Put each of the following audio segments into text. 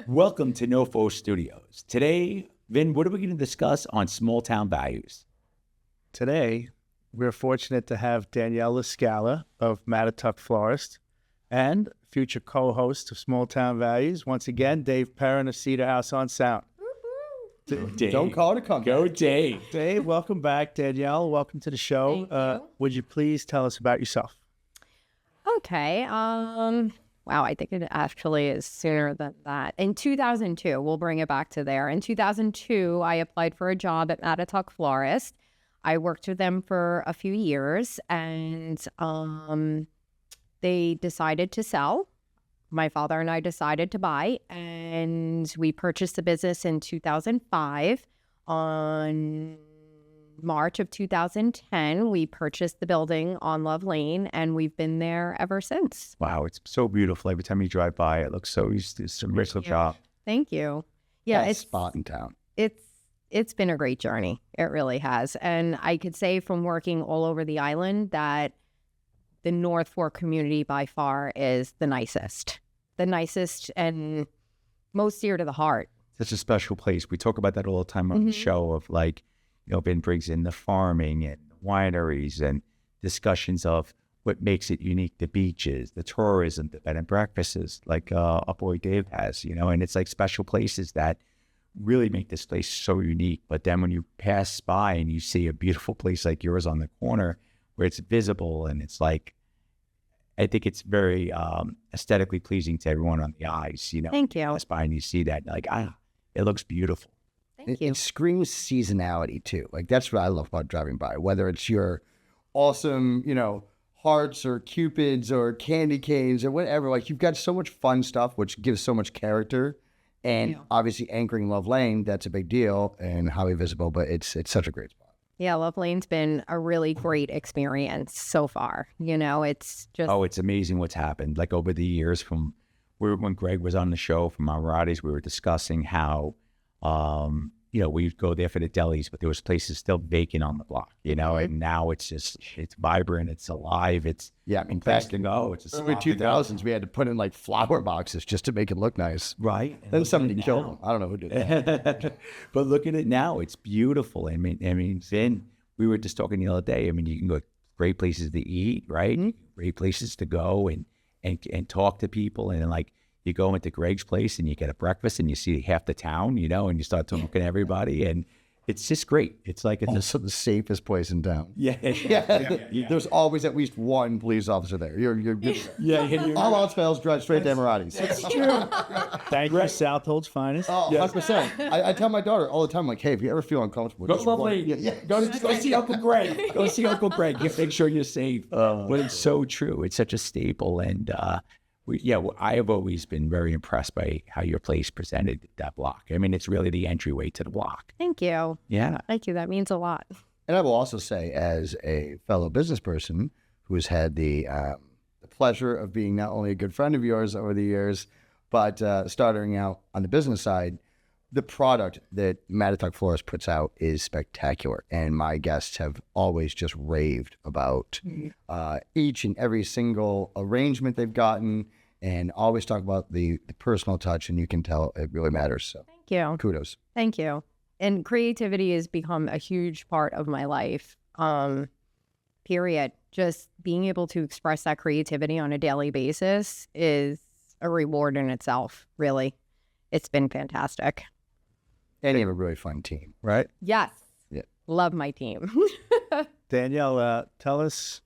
Welcome to NoFo Studios. Today, Vin, what are we going to discuss on small town values? Today, we're fortunate to have Danielle LaScala of Mattituck Florist and future co-host of Small Town Values, once again, Dave Perrin of Cedar House On Sound. Dave. Don't call it a comeback. Go, Dave. Dave, welcome back. Danielle, welcome to the show. Thank you. Would you please tell us about yourself? Okay. Wow, I think it actually is sooner than that. In 2002, we'll bring it back to there. In 2002, I applied for a job at Mattituck Florist. I worked with them for a few years, and they decided to sell. My father and I decided to buy, and we purchased the business in 2005. On March of 2010, we purchased the building on Love Lane, and we've been there ever since. Wow, it's so beautiful. Every time you drive by, it looks so easy. It's a rich job. Thank you. Yeah, Best it's spot in town. It's been a great journey. It really has. And I could say from working all over the island that the North Fork community by far is the nicest and most dear to the heart. Such a special place. We talk about that all the time on the show of like, you know, Ben brings in the farming and wineries and discussions of what makes it unique, the beaches, the tourism, the bed and breakfasts like Up Boy Dave has, you know, and it's like special places that really make this place so unique. But then when you pass by and you see a beautiful place like yours on the corner where it's visible and it's like, I think it's very aesthetically pleasing to everyone on the eyes, you know. Thank you. You pass by and you see that, like, it looks beautiful. Thank you. It screams seasonality too. Like that's what I love about driving by. Whether it's your awesome, you know, hearts or cupids or candy canes or whatever. Like you've got so much fun stuff, which gives so much character. And obviously anchoring Love Lane, that's a big deal and highly visible. But it's such a great spot. Yeah, Love Lane's been a really great experience so far. You know, it's just... Oh, it's amazing what's happened. Like over the years from when Greg was on the show from Amaratis, we were discussing how, you know, we'd go there for the delis, but there was places still vacant on the block, you know, and now it's just, it's vibrant, it's alive, it's in place fact, to go. It's a early spot to go. 2000s, we had to put in like flower boxes just to make it look nice. Right. Then somebody killed them. I don't know who did that. But look at it now. It's beautiful. I mean, Vin, we were just talking the other day. I mean, you can go to great places to eat, right? Great places to go and talk to people. And like you go into Greg's place and you get a breakfast and you see half the town, you know, and you start talking to everybody. And it's just great. It's like it's Also the safest place in town. yeah. There's always at least one police officer there. You're good. Yeah. All else fails, drive straight to Amaratis. It's true. Thank you, Southold's finest. Oh, 100%. I tell my daughter all the time, like, hey, if you ever feel uncomfortable, Go just lovely. run. Yeah. Go see Uncle Greg. Go see Uncle Greg. You make sure you're safe. But it's so true. It's such a staple. And I have always been very impressed by how your place presented that block. I mean, it's really the entryway to the block. Thank you. Yeah. Thank you. That means a lot. And I will also say, as a fellow business person who has had the pleasure of being not only a good friend of yours over the years, but starting out on the business side, the product that Mattituck Florist puts out is spectacular. And my guests have always just raved about each and every single arrangement they've gotten and always talk about the personal touch. And you can tell it really matters. So Thank you. kudos. Thank you. And creativity has become a huge part of my life, period. Just being able to express that creativity on a daily basis is a reward in itself, really. It's been fantastic. And you have a really fun team, right? Yes. Yeah. Love my team. Danielle, tell us,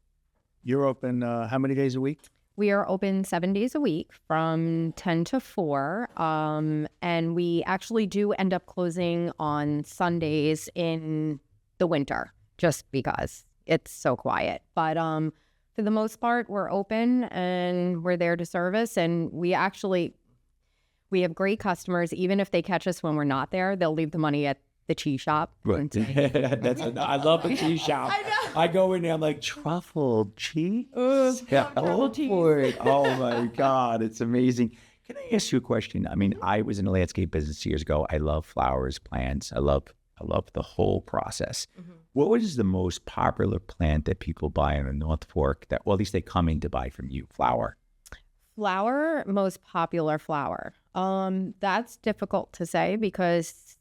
you're open how many days a week? We are open 7 days a week from 10 to 4. And we actually do end up closing on Sundays in the winter just because it's so quiet. But for the most part, we're open and we're there to service. And we have great customers. Even if they catch us when we're not there, they'll leave the money at the cheese shop. Right. I love the cheese shop. I know. I go in there, I'm like, truffle cheese? Truffle cheese. Boy. Oh my God, it's amazing. Can I ask you a question? I mean, I was in the landscape business years ago. I love flowers, plants. I love the whole process. Mm-hmm. What was the most popular plant that people buy in the North Fork that, well, at least they come in to buy from you? Flower. Flower, most popular flower. That's difficult to say because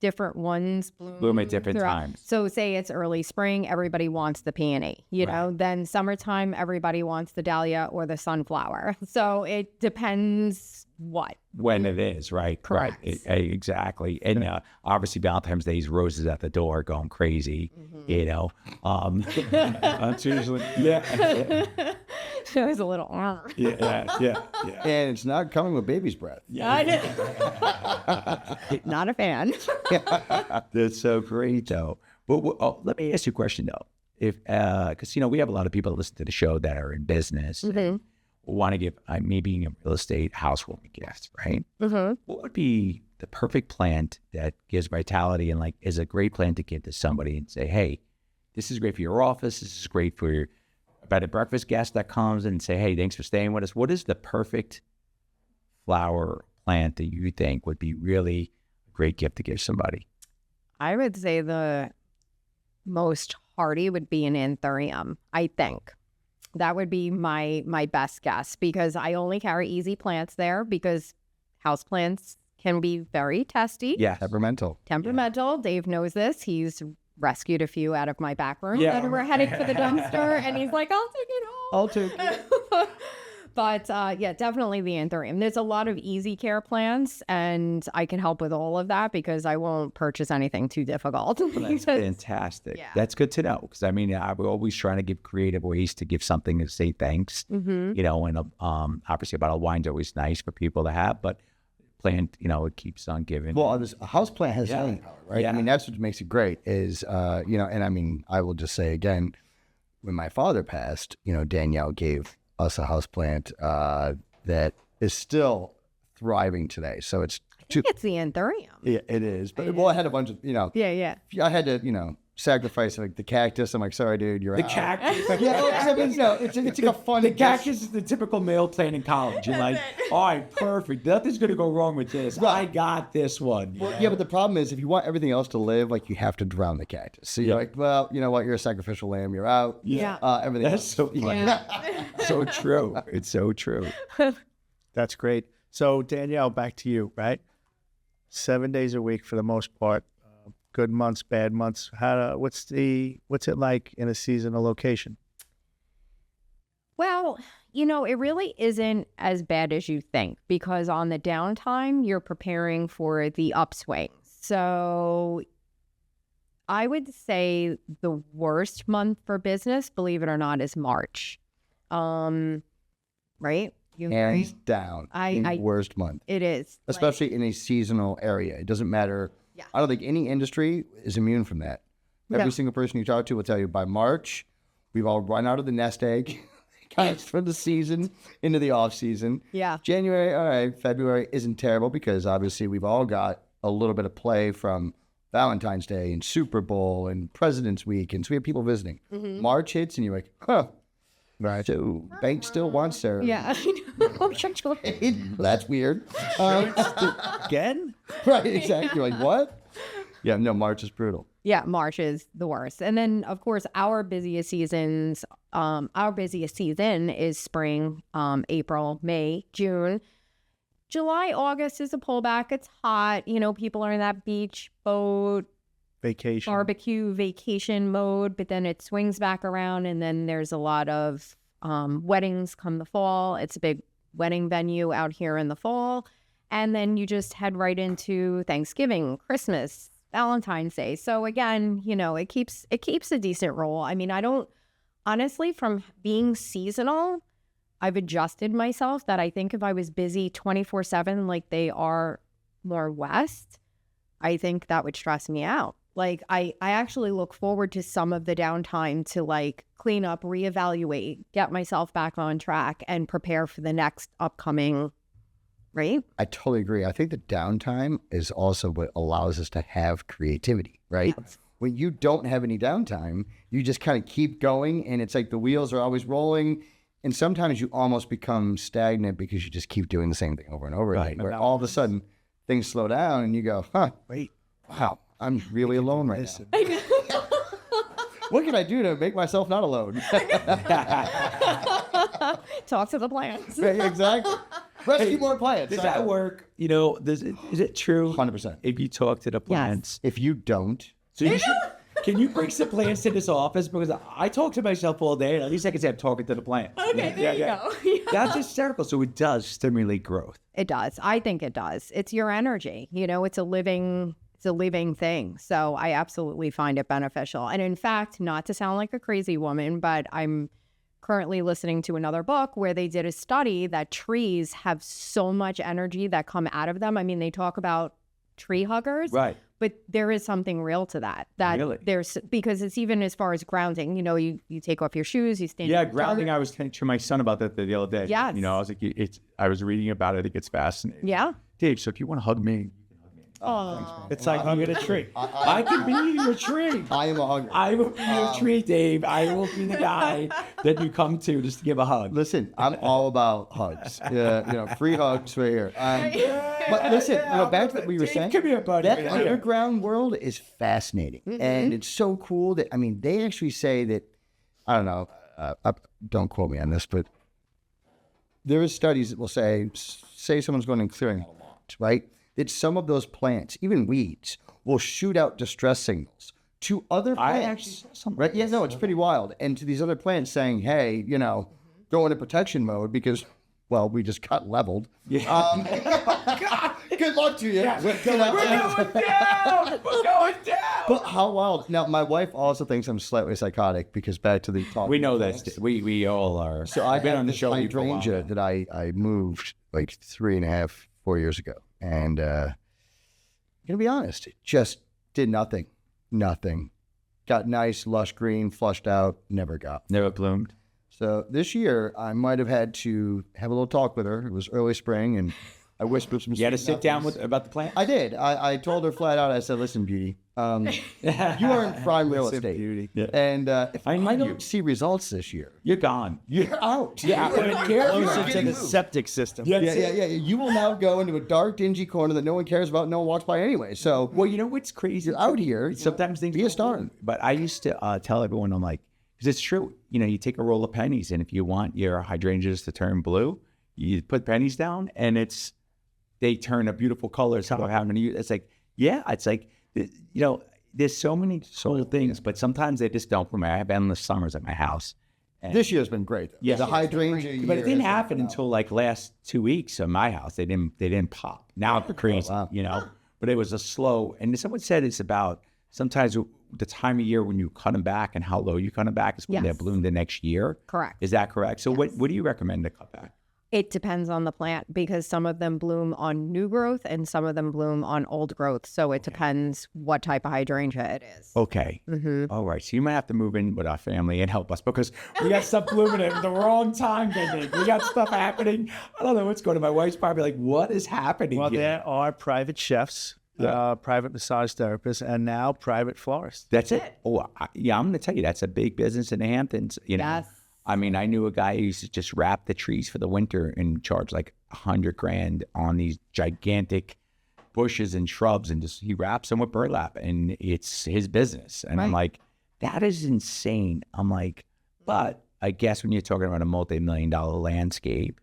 different ones Bloom at different throughout. times. So say it's early spring, everybody wants the peony, you know, then summertime, everybody wants the dahlia or the sunflower. So it depends what. When it is, right? Correct. Right. Exactly. And obviously Valentine's Day is roses at the door going crazy, you know. That's usually, yeah. It was a little, Yeah. And it's not coming with baby's breath. not a fan. That's so great, though. But let me ask you a question, though. If, because, you know, we have a lot of people that listen to the show that are in business, want to give, me being a real estate housewarming gift, right? What would be the perfect plant that gives vitality and like is a great plant to give to somebody and say, hey, this is great for your office. This is great for your bed and breakfast guest that comes and say, hey, thanks for staying with us. What is the perfect flower plant that you think would be really a great gift to give somebody? I would say the most hardy would be an anthurium, I think. That would be my best guess because I only carry easy plants there because house plants can be very testy. Yeah. Temperamental. Temperamental. Dave knows this. He's rescued a few out of my back room that were heading for the dumpster and he's like, I'll take it home. I'll take it. But yeah, definitely the anthurium. There's a lot of easy care plants and I can help with all of that because I won't purchase anything too difficult. That's fantastic. Yeah. That's good to know because I mean, we're always trying to give creative ways to give something to say thanks, you know, and obviously a bottle of wine's always nice for people to have, but plant, you know, it keeps on giving. Well, a house plant has healing power, right? Yeah. I mean, that's what makes it great is, you know, and I mean, I will just say again, when my father passed, you know, Danielle gave us a house plant that is still thriving today. So it's I think it's the anthurium. Yeah, it is. But well, I had a bunch of, you know, Yeah. I had to, you know, sacrifice like the cactus. I'm like, sorry, dude, you're the out. cactus. Yeah, I mean, no, it's like a fun. The cactus is the typical male plant in college. You're like, all right, perfect. Nothing's going to go wrong with this. I got this one. Well, yeah, but the problem is if you want everything else to live, like you have to drown the cactus. So you're like, well, you know what? You're a sacrificial lamb. You're out. Yeah. Everything That's else. so so true. It's so true. That's great. So Danielle, back to you, right? 7 days a week for the most part. Good months, bad months. What's it like in a seasonal location? Well, you know, it really isn't as bad as you think because on the downtime, you're preparing for the upswing. So I would say the worst month for business, believe it or not, is March. Right? You agree? Hands down. I worst month. It is. Especially in a seasonal area. It doesn't matter. Yeah. I don't think any industry is immune from that. Every single person you talk to will tell you by March, we've all run out of the nest egg kind of for the season into the off season. Yeah. January, all right. February isn't terrible because obviously we've all got a little bit of play from Valentine's Day and Super Bowl and President's Week. And so we have people visiting. March hits and you're like, huh. Right. So bank still wants their. Yeah. That's weird. Again? Right, exactly. You're like, what? Yeah, no, March is brutal. Yeah, March is the worst. And then, of course, our busiest season is spring, April, May, June. July, August is a pullback. It's hot. You know, people are in that beach, boat, Vacation. barbecue, vacation mode. But then it swings back around and then there's a lot of weddings come the fall. It's a big wedding venue out here in the fall. And then you just head right into Thanksgiving, Christmas, Valentine's Day. So again, you know, it keeps a decent roll. I mean, I don't honestly, from being seasonal, I've adjusted myself that I think if I was busy 24/7 like they are more west, I think that would stress me out. Like I actually look forward to some of the downtime to like clean up, reevaluate, get myself back on track and prepare for the next upcoming, right? I totally agree. I think the downtime is also what allows us to have creativity, right? Yes. When you don't have any downtime, you just kind of keep going and it's like the wheels are always rolling. And sometimes you almost become stagnant because you just keep doing the same thing over and over again. Where all of a sudden things slow down and you go, wait, wow, I'm really alone right now. What can I do to make myself not alone? Talk to the plants. Exactly. Rescue more plants. Does that work? You know, is it true? 100%. If you talk to the plants. If you don't, So you should, can you bring some plants to this office? Because I talk to myself all day, and at least I can say I'm talking to the plant. Okay, there you go. Yeah. That's hysterical. So it does stimulate growth. It does. I think it does. It's your energy. You know, it's a living thing. So I absolutely find it beneficial. And in fact, not to sound like a crazy woman, but I'm currently listening to another book where they did a study that trees have so much energy that come out of them. I mean, they talk about tree huggers, Right. but there is something real to that. Really? There's, because it's even as far as grounding, you know, you take off your shoes, you stand. Yeah, in the grounding. dark. I was teaching my son about that the other day. Yes. You know, I was like, I was reading about it. I think it's fascinating. Yeah. Dave, so if you want to hug me, Oh, It's like hugging a tree. I can be your tree. I am a hugger. I will be your tree, Dave. I will be the guy that you come to just to give a hug. Listen, I'm all about hugs. Yeah, you know, free hugs right here. But listen, you know, back to what we were Dave, saying. come here, buddy. That Come here. underground world is fascinating, and it's so cool that they actually say that. I don't know. Don't quote me on this, but there is studies that will say someone's going and clearing out a lot, right? That some of those plants, even weeds, will shoot out distress signals to other I plants. actually saw something Right? like Yeah, this. no, it's pretty wild. And to these other plants saying, hey, you know, go into protection mode because, well, we just got leveled. Yeah. Good luck to you. We're going down. We're going down. But how wild. Now, my wife also thinks I'm slightly psychotic because back to the talk. We know that. We all are. So I've been on the show show with you for a while. hydrangea that I moved like 3.5, 4 years ago. And I'm going to be honest, it just did nothing. Nothing. Got nice, lush green, flushed out, never got. Never bloomed. So this year, I might have had to have a little talk with her. It was early spring, and I whispered some You had to sweet sit down nothings. about the plant? I did. I told her flat out, I said, listen, beauty, you are in prime real estate. Beauty. Yeah. And if I I need don't you. see results this year, You're gone. you're out. Yeah, Closer to the septic system. Yeah. Yeah. You will now go into a dark, dingy corner that no one cares about, no one walks by anyway. So Well, you know what's crazy? you're out here. Sometimes things be a go star. wrong. But I used to tell everyone, I'm like, because it's true. You know, you take a roll of pennies, and if you want your hydrangeas to turn blue, you put pennies down, and they turn a beautiful color. So how many? It's like, yeah, it's like, you know, there's so many cool things, but sometimes they just don't for me. I have endless summers at my house. And, This year's been great. Though. Yeah. The hydrangea. but it year didn't has happen been until like last 2 weeks at my house. They didn't pop. Now it's crazy, wow. you know. But it was a slow. And someone said it's about sometimes the time of year when you cut them back and how low you cut them back is when Yes. they bloom the next year. correct. Is that correct? So what do you recommend to cut back? It depends on the plant because some of them bloom on new growth and some of them bloom on old growth. So it depends what type of hydrangea it is. Okay. All right. So you might have to move in with our family and help us because we got stuff blooming at the wrong time, I think. We got stuff happening. I don't know what's going on. My wife's probably like, what is happening Well, here? there are private chefs, private massage therapists, and now private florists. That's it. Oh, I'm going to tell you, that's a big business in the Hamptons. You know, Yes. I mean, I knew a guy who used to just wrap the trees for the winter and charge like $100,000 on these gigantic bushes and shrubs, and just he wraps them with burlap, and it's his business. And I'm Right. like, that is insane. I'm like, but I guess when you're talking about a multi-million-dollar landscape,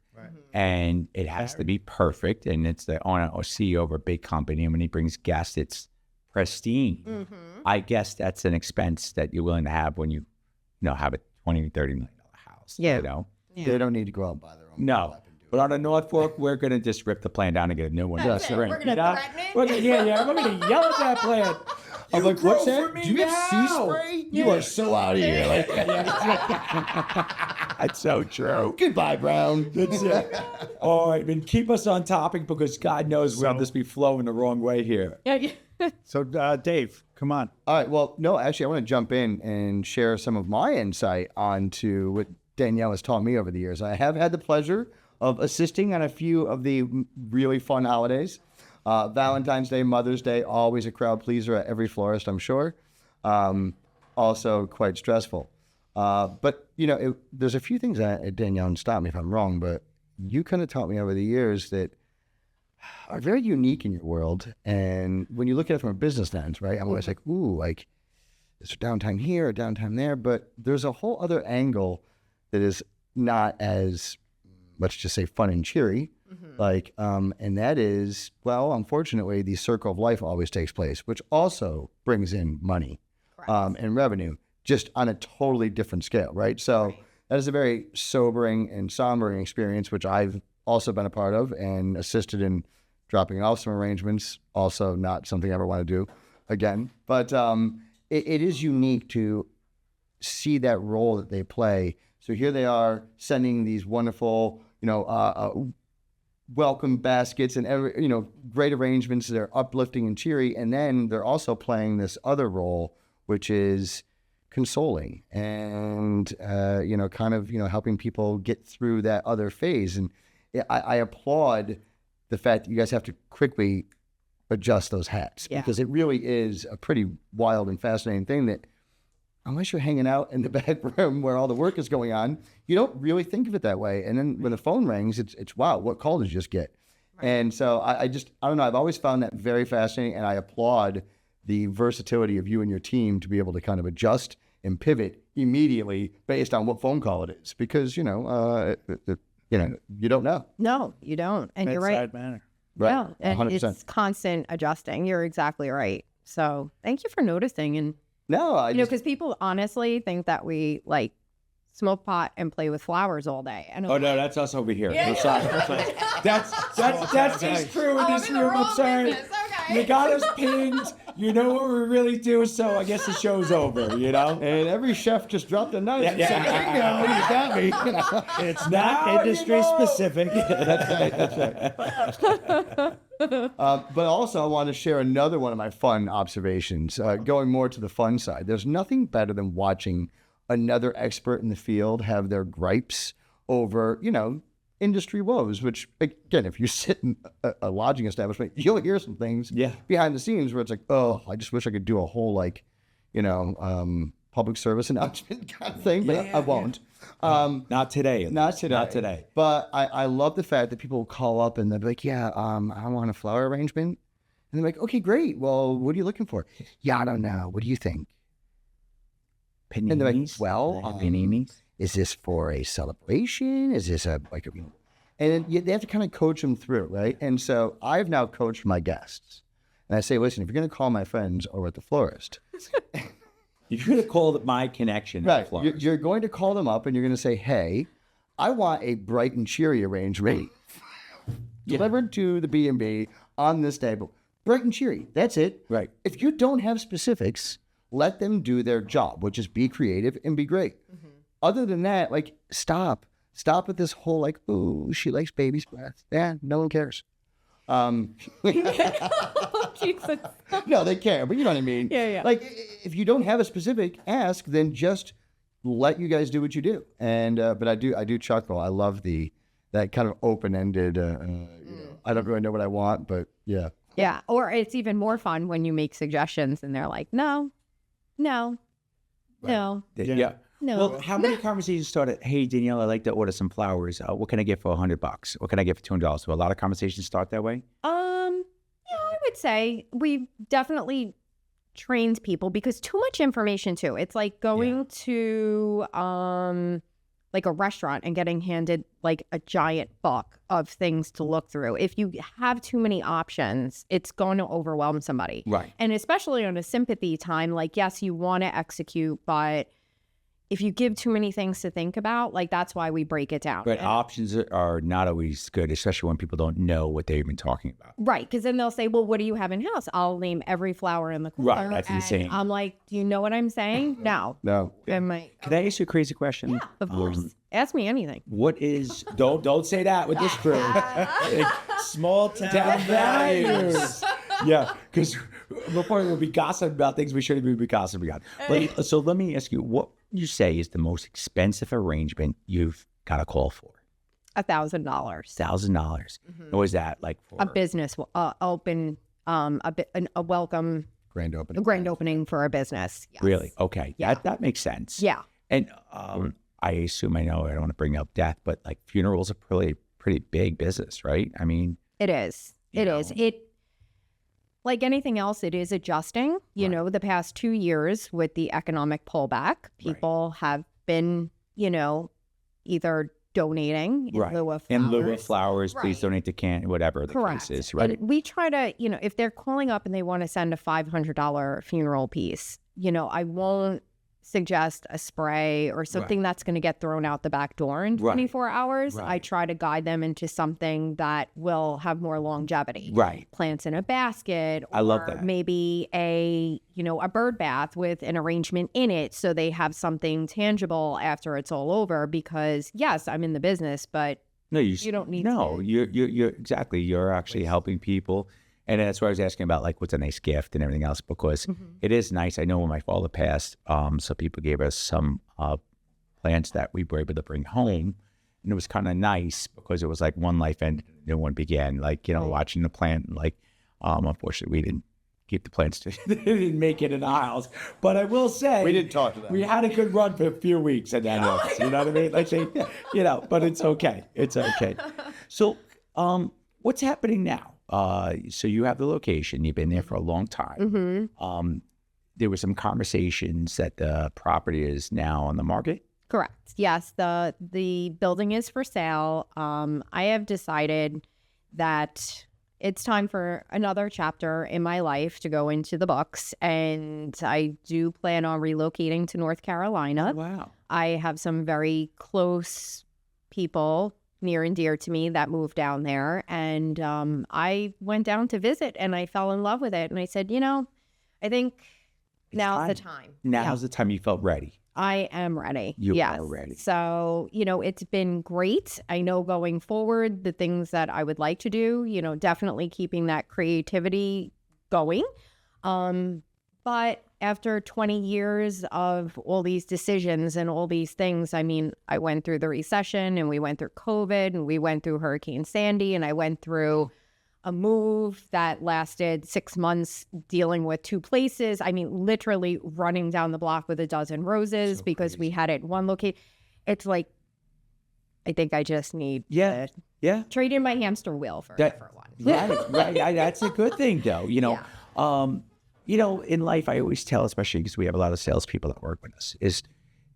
and it has to be perfect, and it's the owner or CEO of a big company, and when he brings guests, it's pristine. I guess that's an expense that you're willing to have when you know, have a $20, $30 million house. Yeah. You know? They don't need to go out and buy their own. No. But on a North Fork, we're going to just rip the plant down and get a new one. That's it. Spring, We're gonna you know? threaten it. We're gonna, yeah. We're going to yell at that plant. I'm like, what's that? me Do you have sea now. spray? You are so out of here. Like, That's so true. goodbye, Brown. That's it. All right, then keep us on topic because God knows we'll just be flowing the wrong way here. So, Dave, come on. All right. Well, no, actually, I want to jump in and share some of my insight onto what Danielle has taught me over the years. I have had the pleasure of assisting on a few of the really fun holidays. Valentine's Day, Mother's Day, always a crowd pleaser at every florist, I'm sure. Also quite stressful. But, you know, there's a few things that, Danielle, and stop me if I'm wrong, but you kind of taught me over the years that are very unique in your world. And when you look at it from a business lens, right, I'm always like, ooh, like, is there downtime here or downtime there? But there's a whole other angle that is not as, let's just say, fun and cheery. Like, and that is, well, unfortunately, the circle of life always takes place, which also brings in money and revenue, just on a totally different scale, right? So that is a very sobering and sombering experience, which I've also been a part of and assisted in dropping off some arrangements. Also not something I ever want to do again. But it is unique to see that role that they play. So here they are sending these wonderful, welcome baskets and great arrangements. They're uplifting and cheery. And then they're also playing this other role, which is consoling and, helping people get through that other phase. And I applaud the fact that you guys have to quickly adjust those hats because it really is a pretty wild and fascinating thing that unless you're hanging out in the back room where all the work is going on, you don't really think of it that way. And then when the phone rings, it's wow, what call did you just get? Right. And so I don't know, I've always found that very fascinating, and I applaud the versatility of you and your team to be able to kind of adjust and pivot immediately based on what phone call it is, because you don't know. No, you don't, and you're right. Manner. Right. Yeah, and 100%. it's constant adjusting. You're exactly right. So thank you for noticing. And No, because people honestly think that we like smoke pot and play with flowers all day. And Oh no, that's us over here. We're sorry. That's just true in this room. I'm sorry. You got us pinned. You know what we really do. So I guess the show's over. And every chef just dropped a knife. Yeah. There you go, you got me. It's not industry specific. That's right. But also, I want to share another one of my fun observations, going more to the fun side. There's nothing better than watching another expert in the field have their gripes over, industry woes, which, again, if you sit in a lodging establishment, you'll hear some things behind the scenes where it's like, oh, I just wish I could do a whole, public service announcement kind of thing, but I won't. Not today. Not today. But I love the fact that people will call up and they'll be like, I want a flower arrangement. And they're like, okay, great. Well, what are you looking for? Yeah, I don't know. What do you think? Paninis? And they're like, well, paninis? Is this for a celebration? Is this and then they have to kind of coach them through, right? And so I've now coached my guests. And I say, listen, if you're going to call my friends over at the florist. You're going to call it my connection. Right. You're going to call them up and you're going to say, hey, I want a bright and cheery arrangement delivered to the B&B on this day. But bright and cheery. That's it. Right. If you don't have specifics, let them do their job, which is be creative and be great. Mm-hmm. Other than that, stop. Stop with this whole ooh, she likes baby's breath. Yeah, no one cares. Jesus. No, they care, but you know what I mean. Yeah. If you don't have a specific ask, then just let you guys do what you do. And but I do chuckle. I love that kind of open-ended. I don't really know what I want, but yeah. Yeah, or it's even more fun when you make suggestions and they're like, no. Yeah. No. Well, how many conversations started? Hey, Danielle, I'd like to order some flowers. What can I get for $100? What can I get for $200? So a lot of conversations start that way. I would say we definitely trained people because too much information too. It's like going to a restaurant and getting handed a giant book of things to look through. If you have too many options, it's going to overwhelm somebody. Right. And especially on a sympathy time, yes, you want to execute, but if you give too many things to think about, that's why we break it down. But options are not always good, especially when people don't know what they've been talking about. Right, because then they'll say, well, what do you have in-house? I'll name every flower in the cooler. Right, that's insane. I'm like, do you know what I'm saying? No. Can I ask you a crazy question? Yeah, of course. Ask me anything. What is, don't say that with this crew. Small town values. Yeah, because before we'll be gossiping about things we shouldn't be gossiping about. So let me ask you, what you say is the most expensive arrangement you've got a call for? $1,000. $1,000. Mm-hmm. What was that for? A business open, a welcome grand opening for a business. Yes. Really? Okay. Yeah. That makes sense. Yeah. And I assume, I know I don't want to bring up death, but funerals are pretty big business, right? I mean, it is. It is. Like anything else, it is adjusting. You know, the past 2 years with the economic pullback, people have been, either donating in lieu of flowers. In lieu of flowers, please Right. donate to whatever the Correct. case is, right? And we try to, if they're calling up and they want to send a $500 funeral piece, I won't suggest a spray or something that's going to get thrown out the back door in 24 hours. Right. I try to guide them into something that will have more longevity. Right. Plants in a basket. I love or that. Maybe a bird bath with an arrangement in it so they have something tangible after it's all over, because yes, I'm in the business, but No, you don't need No, to. you're exactly. You're actually helping people. And that's why I was asking about like what's a nice gift and everything else, because it is nice. I know when my father passed, so people gave us some plants that we were able to bring home, and it was kind of nice because it was like one life ended, and a new one began. Like watching the plant. Like, unfortunately, we didn't keep the plants. They didn't make it in the aisles. But I will say We didn't talk to them. We had a good run for a few weeks at that house. You know what I mean? Like but it's okay. It's okay. So, what's happening now? So you have the location. You've been there for a long time. There were some conversations that the property is now on the market. Correct. Yes, the building is for sale. I have decided that it's time for another chapter in my life to go into the books, and I do plan on relocating to North Carolina. Wow. I have some very close people near and dear to me that moved down there, and I went down to visit, and I fell in love with it, and I said, I think now's the time. Now's the time you felt ready. I am ready. You yes. are ready. So, it's been great. I know going forward, the things that I would like to do, definitely keeping that creativity going. But after 20 years of all these decisions and all these things, I mean, I went through the recession, and we went through COVID, and we went through Hurricane Sandy, and I went through a move that lasted 6 months, dealing with 2 places. I mean, literally running down the block with a dozen roses because we had it in one location. It's like, I think I just need to trade in my hamster wheel for one. Right. That's a good thing, though. In life, I always tell, especially because we have a lot of salespeople that work with us, is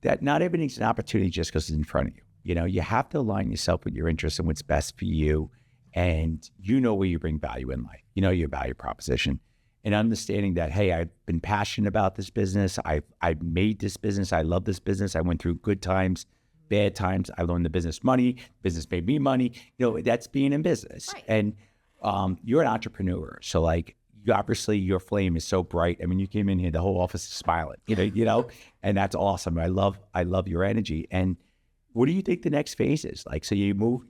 that not everything's an opportunity just because it's in front of you. You have to align yourself with your interests and what's best for you. And where you bring value in life, your value proposition, and understanding that, hey, I've been passionate about this business. I've made this business. I love this business. I went through good times, bad times. I learned the business money. Business made me money. That's being in business. Right. And you're an entrepreneur. So like, obviously your flame is so bright. I mean, you came in here, the whole office is smiling, and that's awesome. I love your energy. And what do you think the next phase is? Like, so you move,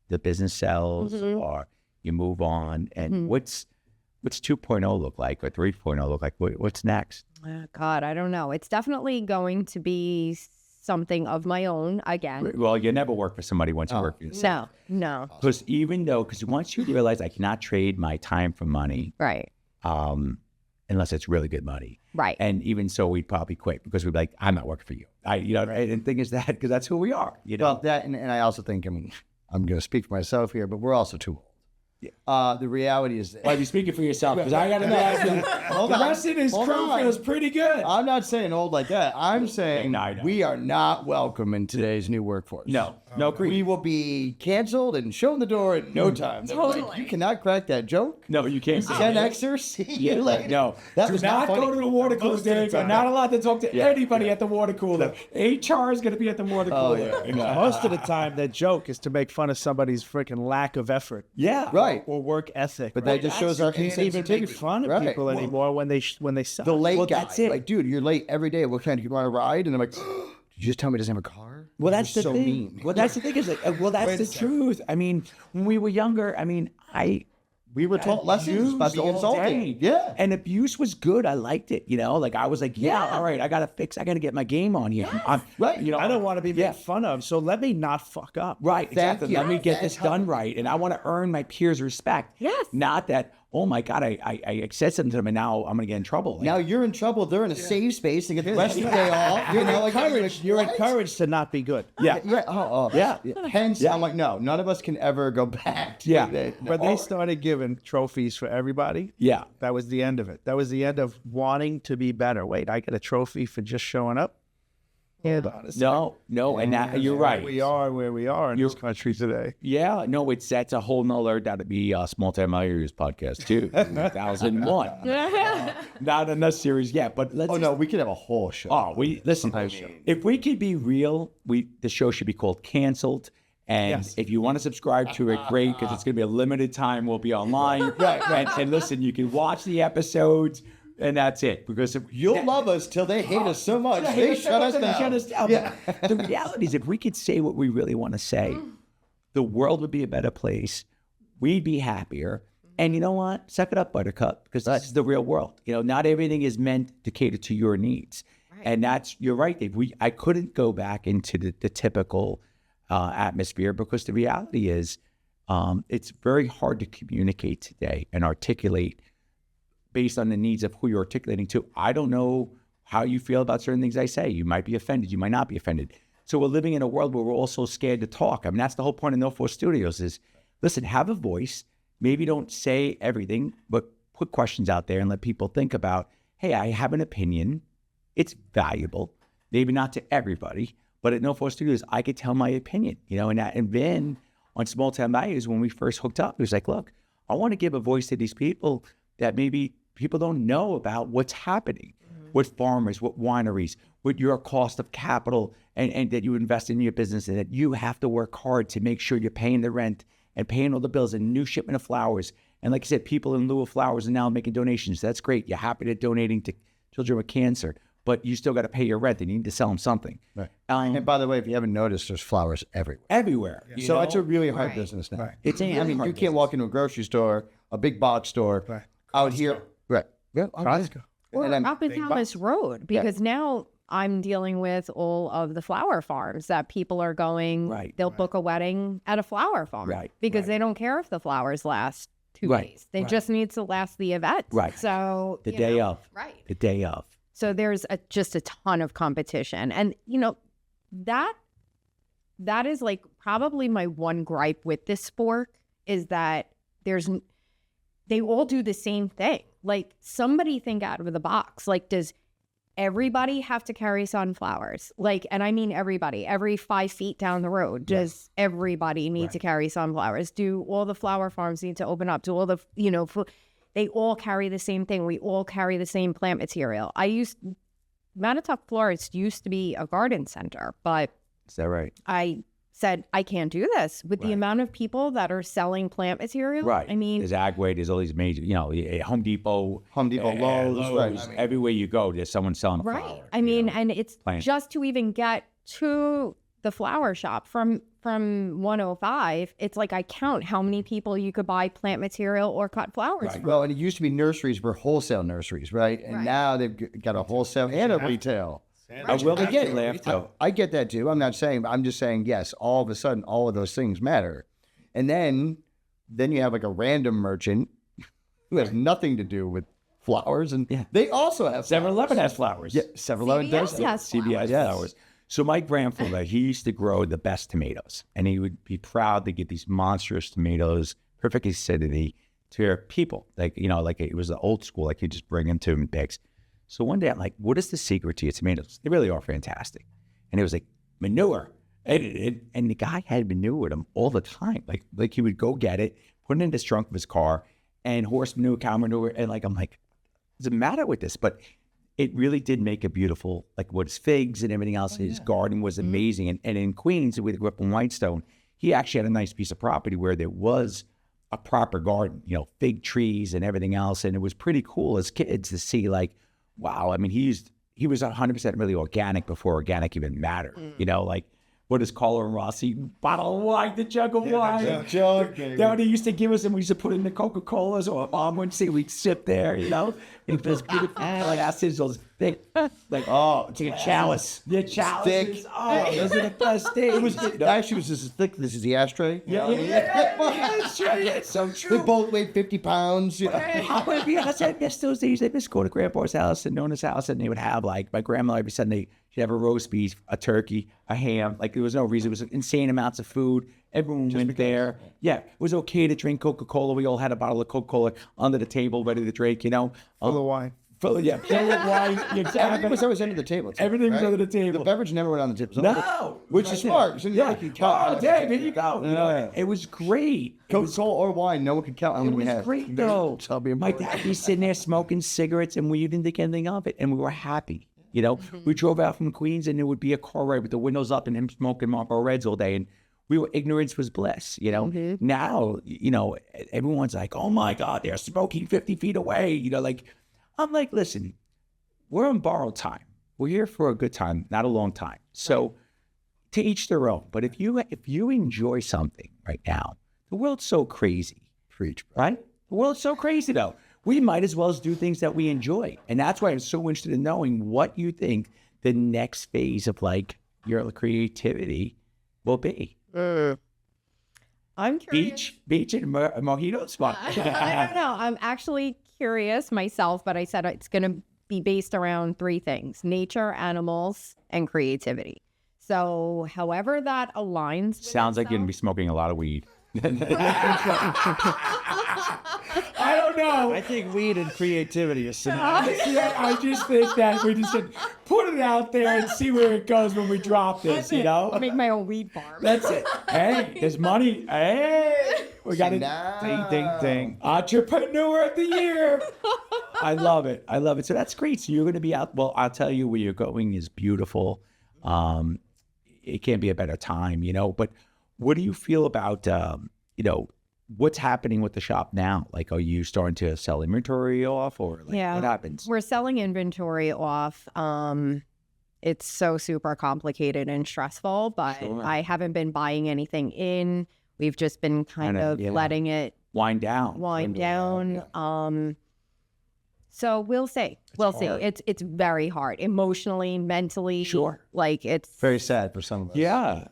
the business sells, or you move on, and what's 2.0 look like, or 3.0 look like? What's next? God, I don't know. It's definitely going to be something of my own again. Well, you never work for somebody once you work for yourself. No. Because once you realize I cannot trade my time for money, right? Unless it's really good money, right? And even so, we'd probably quit because we'd be like, I'm not working for you. Right? And the thing is that because that's who we are. Well, that and I also think, I'm going to speak for myself here, but we're also too old. Yeah. The reality is that... Well, you're speaking for yourself, because I got to know the rest of his crew feels pretty good. I'm not saying old like that. I'm saying we are not welcome in today's new workforce. No. We will be canceled and shown the door in no time. Totally. Like, you cannot crack that joke. No, you can't. Gen Xers, see you later. No. That was not go to the water cooler, Dave. I'm not allowed to talk to anybody at the water cooler. HR is going to be at the water cooler. Yeah. Most of the time, that joke is to make fun of somebody's freaking lack of effort. Yeah. Right. Or work ethic. But that just shows our can't even make fun of people anymore when they suck. The late guy. That's it. Like, dude, you're late every day. What kind do you want to ride? And I'm like, did you just tell me he doesn't have a car? Well, that's the so thing. Mean. Well, that's the thing is like, that's the truth. I mean, when we were younger, we were taught lessons by being insulting. Yeah. And abuse was good. I liked it. Like, I was like, all right, I got to get my game on here. Right. I don't want to be made fun of, so let me not fuck up. Right. Exactly. Let me get this done right. And I want to earn my peers' respect. Yes. Not that, oh my God, I said something to them and now I'm going to get in trouble. Now you're in trouble. They're in a safe space to get the rest of the day off. You're encouraged to not be good. Yeah. Yeah. Hence, I'm like, no, none of us can ever go back. When they started giving trophies for everybody, that was the end of it. That was the end of wanting to be better. Wait, I get a trophy for just showing up? honestly. No, and that, you're right. We are where we are in this country today. Yeah, no, that's a whole nother, that'd be a Small Town Values podcast too, 2001. Not in this series yet, but let's. Oh no, we could have a whole show. Oh, listen. If we could be real, the show should be called Canceled. And if you want to subscribe to it, great, because it's going to be a limited time. We'll be online. Right. And listen, you can watch the episodes, and that's it. Because You'll love us till they hate us so much. They shut us down. Yeah. The reality is, if we could say what we really want to say, the world would be a better place. We'd be happier. And you know what? Suck it up, Buttercup, because this is the real world. Not everything is meant to cater to your needs. Right. And you're right, Dave. I couldn't go back into the typical atmosphere, because the reality is it's very hard to communicate today and articulate based on the needs of who you're articulating to. I don't know how you feel about certain things I say. You might be offended. You might not be offended. So we're living in a world where we're all so scared to talk. I mean, that's the whole point of No Force Studios is, listen, have a voice. Maybe don't say everything, but put questions out there and let people think about, hey, I have an opinion. It's valuable. Maybe not to everybody, but at No Force Studios, I could tell my opinion, and then on Small Town Values, when we first hooked up, it was like, look, I want to give a voice to these people that maybe people don't know about what's happening with farmers, with wineries, with your cost of capital, and that you invest in your business, and that you have to work hard to make sure you're paying the rent and paying all the bills and new shipment of flowers. And like I said, people in lieu of flowers are now making donations. That's great. You're happy to donating to children with cancer, but you still got to pay your rent and you need to sell them something. Right. And by the way, if you haven't noticed, there's flowers everywhere. Everywhere. So it's a really hard business now. Right. It's you can't walk into a grocery store, a big box store, out here. Right. Yeah, Costco. Or And up and down this road, because now I'm dealing with all of the flower farms that people are going, they'll book a wedding at a flower farm because they don't care if the flowers last 2 days. They just need to last the event. Right. So the day of. Right. The day of. So there's just a ton of competition. And, that is like probably my one gripe with this sport is that they all do the same thing. Like, somebody think out of the box. Like, does everybody have to carry sunflowers? Like, and I mean everybody, every 5 feet down the road, does everybody need to carry sunflowers? Do all the flower farms need to open up? Do all the, they all carry the same thing. We all carry the same plant material. Mattituck Florist used to be a garden center, but is that right? I said, I can't do this with the amount of people that are selling plant material. Right. I mean, there's Agway, there's all these major, Home Depot, Lowe's, right. Everywhere you go, there's someone selling a flower. I mean, and it's plant. Just to even get to the flower shop from 105, it's like I count how many people you could buy plant material or cut flowers from. Well, and it used to be nurseries were wholesale nurseries, right? And now they've got a wholesale and a retail. I will get laughed. I get that too. I'm just saying, yes, all of a sudden, all of those things matter. And then you have like a random merchant who has nothing to do with flowers. And they also have 7-Eleven has flowers. Yeah, 7-Eleven does. CVS has flowers. So my grandfather, he used to grow the best tomatoes. And he would be proud to get these monstrous tomatoes, perfect acidity, to people. Like, it was the old school. Like, he'd just bring them to him in bags. So one day I'm like, what is the secret to your tomatoes? They really are fantastic. And it was like, manure. And the guy had manure with him all the time. Like he would go get it, put it in the trunk of his car, and horse manure, cow manure. And I'm like, what's the matter with this? But it really did make a beautiful, like with his figs and everything else. His garden was amazing. And in Queens, we grew up in Whitestone, he actually had a nice piece of property where there was a proper garden, fig trees and everything else. And it was pretty cool as kids to see like, wow, I mean, he was 100% really organic before organic even mattered. Like what is Carlo and Rossi? Bottle of wine, the jug of wine. That they used to give us, and we used to put in the Coca-Colas, or Mom would say we'd sip there, And this beautiful, like acids, those thick, like, it's like a chalice. The chalice. Thick. Those are the best things. Actually, it was as thick. This is the ashtray. That's true. It's so true. They both weighed 50 pounds. I miss those days. I miss going to Grandpa's house and Nona's house, and they would have, like, my grandma every Sunday, she'd have a roast beef, a turkey, a ham. Like, there was no reason. It was insane amounts of food. Everyone went there. Yeah, it was okay to drink Coca-Cola. We all had a bottle of Coca-Cola under the table, ready to drink, Full of wine. Yeah, fill with wine. Everything was always under the table. Too, Everything was right? under the table. The beverage never went on the table. So No, which is smart. So Yeah. you count. Oh, Dave, here you go. Yeah. It was great. Coca-Cola or wine, no one could count how It many was we had. great, though. So I'll be My important. dad be sitting there smoking cigarettes, and we didn't think anything of it, and we were happy. You know, we drove out from Queens, and there would be a car ride with the windows up, and him smoking Marlboro Reds all day, and ignorance was bliss. You know, now everyone's like, "Oh my God, they're smoking 50 feet away." You know, like I'm like, listen, we're on borrowed time. We're here for a good time, not a long time. So to each their own. But if you enjoy something right now, the world's so crazy. Preach, bro. Right? The world's so crazy, though. We might as well as do things that we enjoy. And that's why I'm so interested in knowing what you think the next phase of like your creativity will be. I'm curious. Beach and mojito spot. I don't know. I'm actually curious myself, but I said it's going to be based around three things: nature, animals, and creativity. So however that aligns with Sounds like you're going to be smoking a lot of weed. I don't know. I think weed and creativity is synonymous. I just think that we just should put it out there and see where it goes when we drop this, you know? make my own weed farm. That's it. Hey, there's money. Hey, we got it. Ding, ding, ding. Entrepreneur of the year. I love it. I love it. So that's great. So you're going to be out. Well, I'll tell you where you're going is beautiful. It can't be a better time, you know? But what do you feel about, what's happening with the shop now? Like, are you starting to sell inventory off or like, what happens? We're selling inventory off. It's so super complicated and stressful, but Sure. I haven't been buying anything in. We've just been kind of letting it Wind down. wind down. So we'll see. We'll see. hard. It's very hard emotionally, mentally. Sure. Like it's Very sad for some of us. Yeah.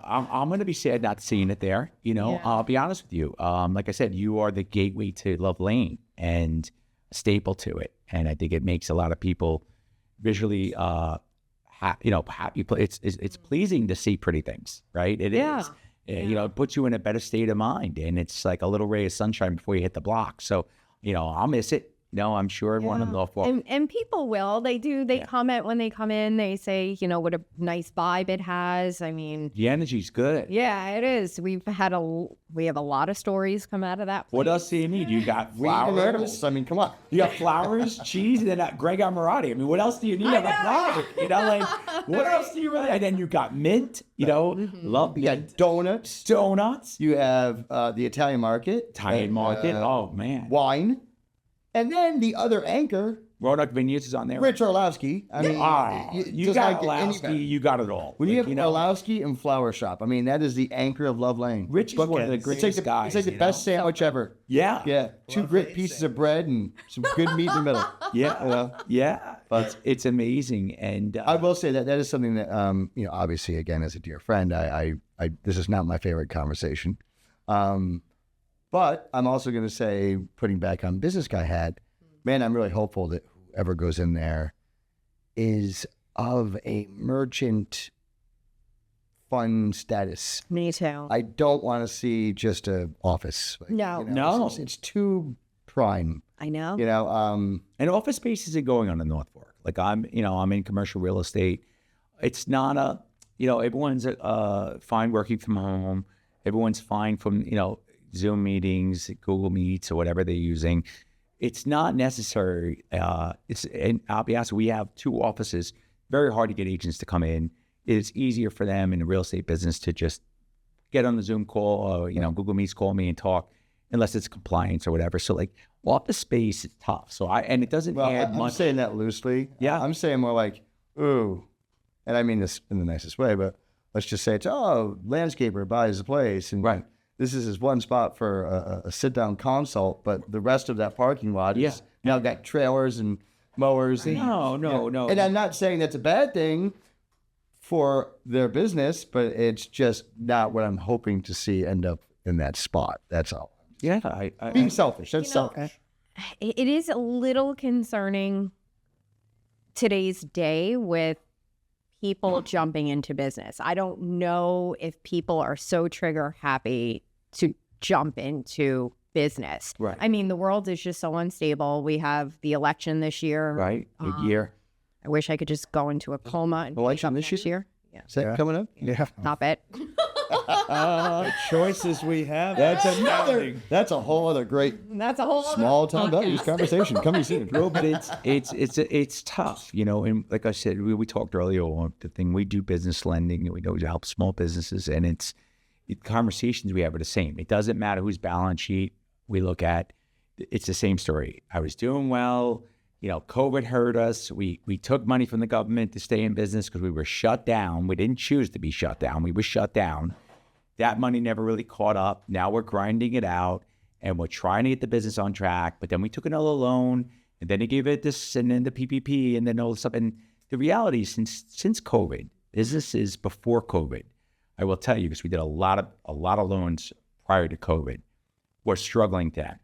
I'm going to be sad not seeing it there. You know, Yeah. I'll be honest with you. Like I said, you are the gateway to Love Lane and a staple to it. And I think it makes a lot of people visually, happy. It's pleasing to see pretty things, right? It is. It puts you in a better state of mind. And it's like a little ray of sunshine before you hit the block. So, I'll miss it. No, I'm sure everyone in Norfolk. and people will. They do. They comment when they come in. They say, what a nice vibe it has. I mean, The energy's good. yeah, it is. We have a lot of stories come out of that. What place. else do you need? You got Weed and flowers. animals. I mean, come on. You got flowers, cheese, and then Greg Amorati. I mean, what else do you need on the project? What else do you really? And then you got mint. Love You got donuts. donuts, You have the Italian market. Italian market. Oh man, Wine. And then the other anchor, Roanoke Vineyards is on there. Rich Orlowski. I mean, You just got like any- Orlowski. You got it all. When you Like, have Orlowski and Flower Shop, I mean, that is the anchor of Love Lane. Rich is one of the It's like greatest guys. It's like the best sandwich ever. Yeah. Yeah. Two great pieces of bread and some good meat in the middle. Yeah. Yeah. But it's amazing. And I will say that is something that, obviously, again, as a dear friend, I this is not my favorite conversation. But I'm also going to say, putting back on business guy hat, man, I'm really hopeful that whoever goes in there is of a merchant fund status. Me too. I don't want to see just a office. No. No. It's too prime. I know. and office space isn't going on in North Fork. Like I'm in commercial real estate. It's not everyone's fine working from home. Everyone's fine from, Zoom meetings, Google Meets, or whatever they're using. It's not necessary. And I'll be honest, we have two offices. Very hard to get agents to come in. It's easier for them in the real estate business to just get on the Zoom call or, Google Meets, call me and talk, unless it's compliance or whatever. So like office space is tough. So and it doesn't add I'm much. saying that loosely. Yeah. I'm saying more like, ooh, and I mean this in the nicest way, but let's just say it's, landscaper buys a place. And Right. this is his one spot for a sit-down consult, but the rest of that parking lot is now got trailers and mowers. And, No. And I'm not saying that's a bad thing for their business, but it's just not what I'm hoping to see end up in that spot. That's all. Yeah. Being selfish. That's selfish. It is a little concerning today's day with people jumping into business. I don't know if people are so trigger happy to jump into business. Right. I mean, the world is just so unstable. We have the election this year. Right. Big year. I wish I could just go into a coma and Election wake up this next year. Yeah. Is that coming up? Yeah. Stop it. Choices we have. That's a whole other great That's a whole other small town values conversation. Coming soon. No, but it's tough, you know. And like I said, we talked earlier on the thing. We do business lending, and we know to help small businesses, and the conversations we have are the same. It doesn't matter whose balance sheet we look at. It's the same story. I was doing well. You know, COVID hurt us. We took money from the government to stay in business because we were shut down. We didn't choose to be shut down. We were shut down. That money never really caught up. Now we're grinding it out, and we're trying to get the business on track. But then we took another loan, and then they gave it this, and then the PPP, and then all this stuff. And the reality is, since COVID, businesses before COVID, I will tell you, because we did a lot of loans prior to COVID, were struggling then.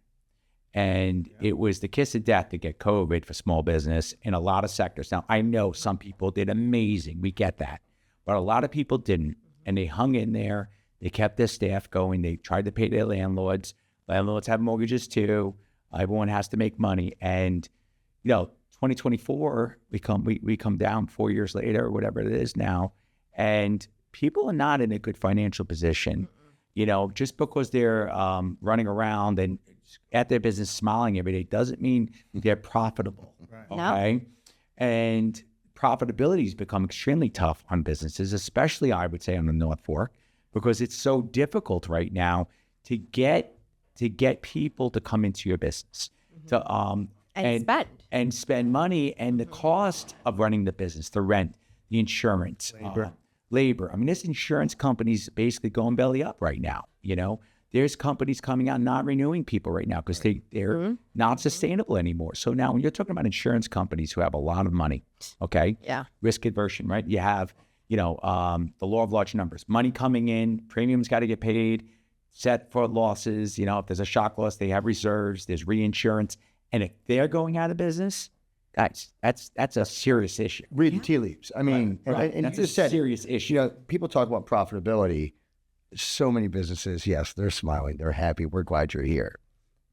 And it was the kiss of death to get COVID for small business in a lot of sectors. Now, I know some people did amazing. We get that. But a lot of people didn't. And they hung in there. They kept their staff going. They tried to pay their landlords. Landlords have mortgages too. Everyone has to make money. And, you know, 2024, we come down 4 years later or whatever it is now. And people are not in a good financial position. You know, just because they're running around and at their business smiling every day doesn't mean they're profitable. Right. Okay. No. And profitability has become extremely tough on businesses, especially I would say on the North Fork, because it's so difficult right now to get people to come into your business to and spend money, and the cost of running the business, the rent, the insurance, labor. I mean, there's insurance companies basically going belly up right now. You know, there's companies coming out not renewing people right now because they're not sustainable anymore. So now when you're talking about insurance companies who have a lot of money, okay, risk aversion, right? You have, you know, the law of large numbers, money coming in, premiums got to get paid, set for losses. You know, if there's a shock loss, they have reserves, there's reinsurance. And if they're going out of business, that's a serious issue. Reading tea leaves. I mean, and that's you just said, serious issue. you know, people talk about profitability. So many businesses, yes, they're smiling, they're happy, we're glad you're here.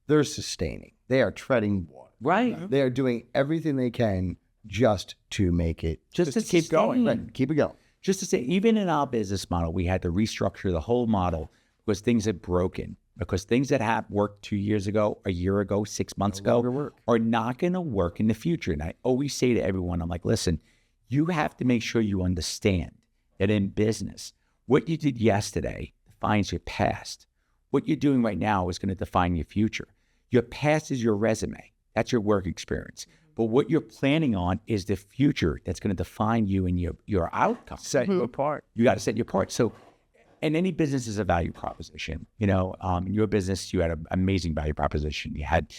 They're sustaining. They are treading water. Right. They are doing everything they can just to make it, Just to keep going. Right, keep it going. Just to say, even in our business model, we had to restructure the whole model because things had broken. Because things that have worked 2 years ago, a year ago, 6 months ago, are not going to work in the future. And I always say to everyone, I'm like, listen, you have to make sure you understand that in business, what you did yesterday defines your past. What you're doing right now is going to define your future. Your past is your resume. That's your work experience. But what you're planning on is the future that's going to define you and your outcome. Set you apart. You got to set your part. So, and any business is a value proposition. You know, in your business, you had an amazing value proposition. You had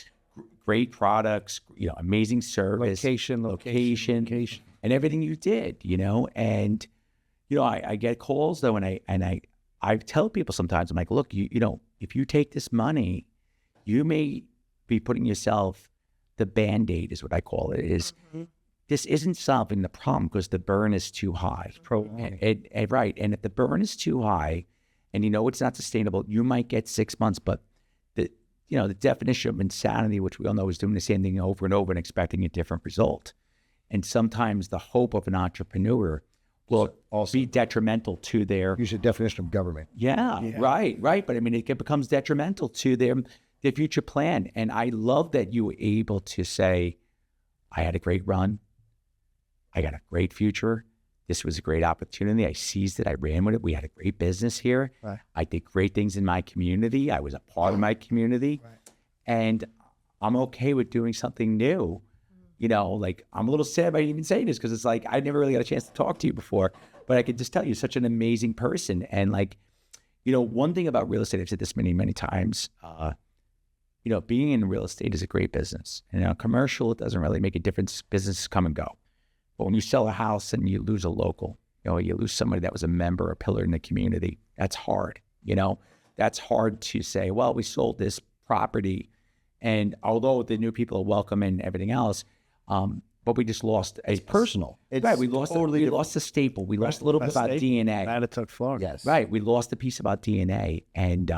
great products, you know, amazing service, location, and everything you did. You know, and you know, I get calls though, and I tell people sometimes, I'm like, look, you know, if you take this money, you may be putting yourself, the Band-Aid is what I call it, is this isn't solving the problem because the burn is too high. Right. And if the burn is too high and you know it's not sustainable, you might get 6 months, but the definition of insanity, which we all know, is doing the same thing over and over and expecting a different result. And sometimes the hope of an entrepreneur will also be detrimental to their... Use the definition of government. Yeah. Right. But I mean, it becomes detrimental to their future plan. And I love that you were able to say, I had a great run. I got a great future. This was a great opportunity. I seized it. I ran with it. We had a great business here. Right. I did great things in my community. I was a part of my community. Right. And I'm okay with doing something new. You know, like, I'm a little sad about even saying this because it's like, I never really got a chance to talk to you before, but I could just tell you're such an amazing person. And like, you know, one thing about real estate, I've said this many, many times, you know, being in real estate is a great business. And, you know, commercial, it doesn't really make a difference. Businesses come and go. But when you sell a house and you lose a local, you know, you lose somebody that was a member, a pillar in the community, that's hard. You know, that's hard to say, well, we sold this property. And although the new people are welcome and everything else, but we just lost a... It's personal. It's right, we lost a staple. We lost a little bit about DNA. Mattituck Florist. Yes. Right, we lost a piece about DNA. And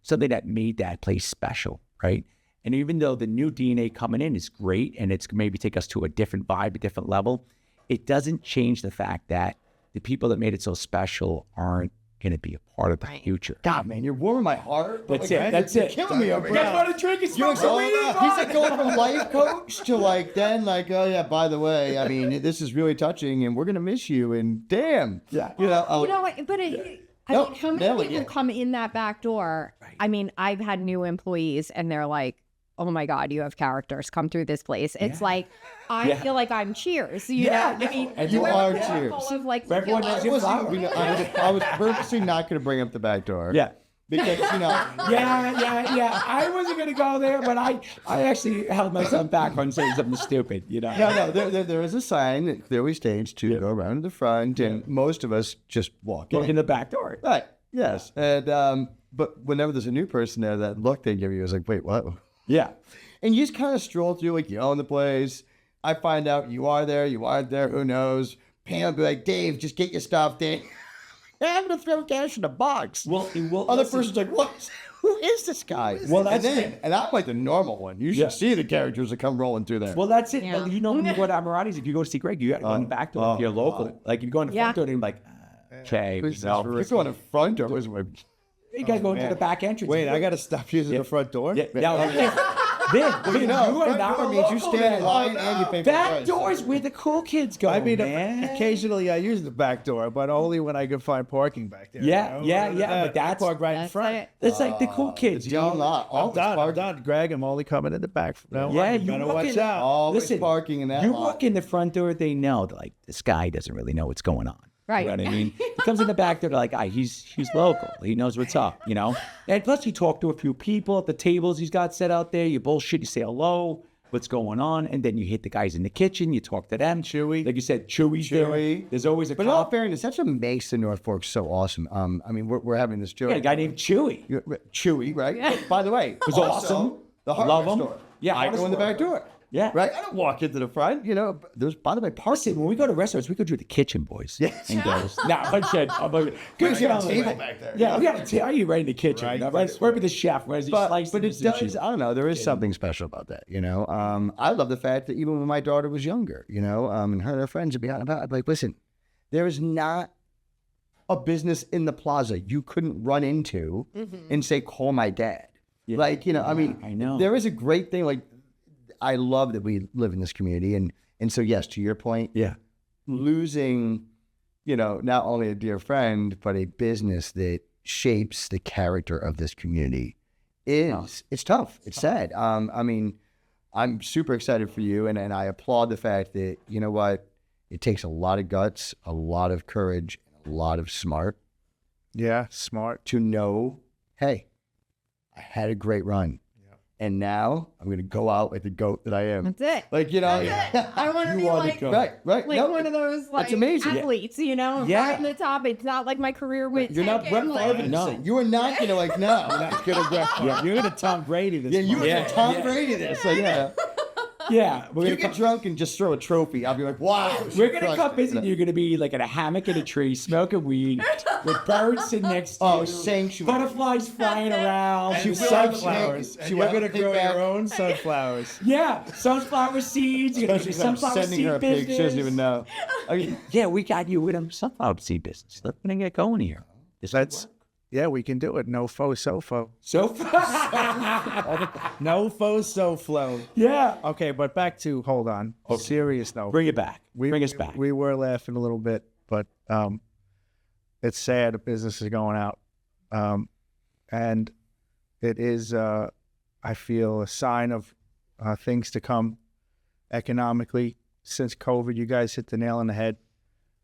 something that made that place special, right? And even though the new DNA coming in is great and it's maybe take us to a different vibe, a different level, it doesn't change the fact that the people that made it so special aren't going to be a part of the future. God, man, you're warming my heart. That's it. That's you're it. killing me over You here. guys want to drink and smoke some weed? He's like going from life coach to like then like, oh yeah, by the way, I mean, this is really touching and we're going to miss you. And damn. Yeah. You know, You know what? But I mean, how many people come in that back door? Right. I mean, I've had new employees and they're like, oh my God, you have characters. Come through this place. It's like, I feel like I'm Cheers. You know? I mean, and you are Cheers. Full of, like, Everyone has your flower. I was purposely not going to bring up the back door. Yeah. Because, you know. Yeah. I wasn't going to go there, but I actually held myself back on saying something stupid, you know? No, there is a sign that clearly states to go around to the front, and most of us just walk in the back door. Right, yes. And, but whenever there's a new person there, that look they give you is like, wait, what? Yeah. And you just kind of stroll through, like, you own the place. I find out you are there, you aren't there, who knows? Pam will be like, Dave, just get your stuff, Dave. I'm going to throw cash in a box. Well, Other person's like, what? Who is this guy? Well, that's it. And I'm like the normal one. You should see the characters that come rolling through there. Well, that's it. Yeah. Well, you know, when you go to Amirati's, if you go to see Greg, you got to go in the back door if you're local. Like, you go in the front door and you're like, okay. If you go in the front door, you got to go into the back entrance. Wait, I got to stop using the front door? Yeah. Then, you know, you are front not door a means you local, stand in man. line and you pay for Back price. doors where the cool kids go, I mean, man. occasionally I use the back door, but only when I can find parking back there. Yeah, you know? yeah, but that's- I park right in That's front. it. It's like the cool kids, you know? All I'm done, Greg. I'm only coming in the back. No, Yeah, you you gotta walk watch in- out. Always Listen, parking in that You lot. walk in the front door, they know, they're like, this guy doesn't really know what's going on. Right. You know what I mean? He comes in the back door, they're like, he's local. He knows what's up, you know? And plus, you talk to a few people at the tables he's got set out there. You bullshit, you say hello, what's going on? And then you hit the guys in the kitchen, you talk to them. Chewy. Like you said, Chewy's there. There's always a But in all cop. fairness, that's what makes the North Fork so awesome. I mean, we're having this joke. Yeah, a guy named Chewy. Chewy, right? By the way, it was awesome. The Love hardware him. store. Yeah, I go in the hardware back door. Yeah. Right? I don't walk into the front. You know, there's, by the way, Listen, when we go to restaurants, we go to the kitchen, boys. Yes. And girls. No, I'm kidding. Good got a table back there. Yeah, we got a table. You right in the kitchen. Right. You know, right with the chef. Whereas he sliced But it some does, cheese. I don't know, there is something special about that, you know? I love the fact that even when my daughter was younger, you know, and her and her friends would be out and about, I'd be like, listen, there is not a business in the plaza you couldn't run into and say, call my dad. Yeah. Like, you know, I mean, I know. there is a great thing, like, I love that we live in this community. And so, yes, to your point, Yeah. losing, you know, not only a dear friend, but a business that shapes the character of this community it's tough. It's sad. I mean, I'm super excited for you. And I applaud the fact that, you know what, it takes a lot of guts, a lot of courage, a lot of smart Yeah, smart. to know, hey, I had a great run. And now I'm going to go out like the goat that I am. That's it. Like, you know, I want to be are the like, goat. right. like No, one of those like amazing. athletes, you know, Yeah. right in the top. It's not like my career went. You're not Brett Favre. No. You are not going to like, no. You're not going to You're gonna Tom Brady this. Yeah, you were Yeah, Tom yeah. Brady this. Like, yeah. Yeah. We're You gonna get drunk and just throw a trophy. I'll be like, wow. We're gonna come visit. You're gonna be like in a hammock in a tree, smoking weed, with birds sitting next to Oh, you, sanctuary. butterflies flying around. And will sunflowers. have- You're yeah. gonna grow Back. your own sunflowers. Yeah, sunflower seeds. You're gonna do Especially 'cause I'm sunflower sending seed her a pig. She business. doesn't even know. I mean, Yeah, we got you with them sunflower seed business. Let's get going here. Yeah, we can do it. No faux sofo. So No faux so flow. yeah. Okay, but back to hold on. Serious note. Bring it back. Bring us back. We were laughing a little bit, but it's sad the business is going out. And it is, I feel, a sign of things to come economically. Since COVID, you guys hit the nail on the head.